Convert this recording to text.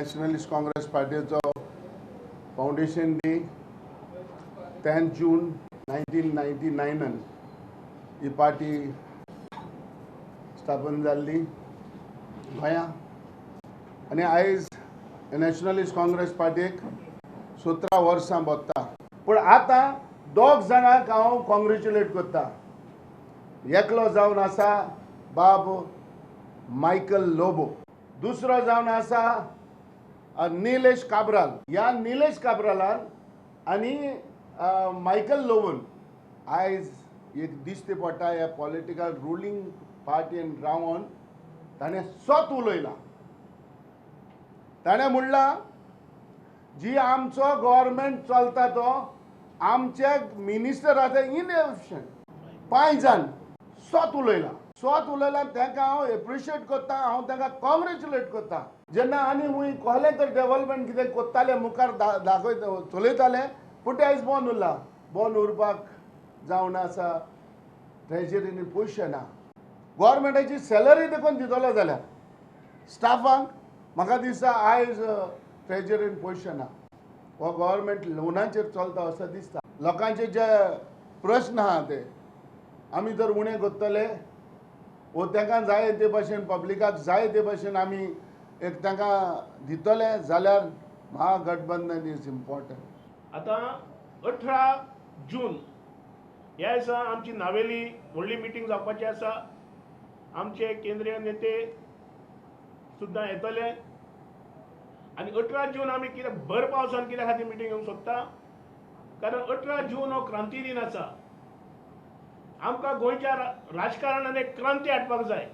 Nationalist Congress पार्टीचो foundation day 10 जून 1999 ही party स्थापन जाल्ली गोंयांत आनी आयज नॅशनलिस्ट काँग्रेस पार्टीक 17 वर्सां बोगता. पूण आतां दोग जाणांक हांव कॉंग्रेच्युलेट करता. एकलो जावन आसा बाब मायकल लोबो, दुसरो जावन आसा निलेश काब्राल. ह्या निलेश काब्रालान आनी मायकल लोबोन आयज एक दिश्टी पडटा ह्या पॉलिटिकल रुलींग पार्टीन रावन ताणें स्वत उलयलां. ताणें म्हणलां जी आमचो गव्हर्मेंट चलता तो आमचे मिनिस्टर आसा इनएफिशियंट 5 जाण स्वत उलयलां ताका हांव एप्रिशिएट करता. हांव ताका कॉंग्रेच्युलेट करता. जेन्ना आनी खूंय कसलें तर डेव्हलपमेंट कितें कोत्ताले मुखार दाखयता चलयताले पूण ते आयज बंद उरला. बंद उरपाक जावन आसा ट्रेजरीनी पयशे ना. गव्हर्मेंटाची सॅलरी देखून दितलो जाल्यार स्टाफांक म्हाका दिसता आयज ट्रेजरीन पयशे ना. हो गव्हर्मेंट लोनाचेर चलता असो दिसता. लोकांचे जे प्रश्न आहा ते आमी जर उणें करतले वो तांकां जाय ते भाशेन पब्लिकाक जाय ते भाशेन आमी एक तांकां दितले जाल्यार महागठबंधन इज इम्पॉर्टंट. आता 18 जून ह्या दिसा आमची नावेली व्हडली मिटींग जावपाची आसा. आमचे केंद्रीय नेते सुद्दां येतले आनी 18 जून आमी कितें भर पावसान कित्या खातीर मिटींग घेवंक सोदता कारण 18 जून हो क्रांती दिन आसा. आमकां गोंयच्या राजकारणान एक क्रांती हाडपाक जाय.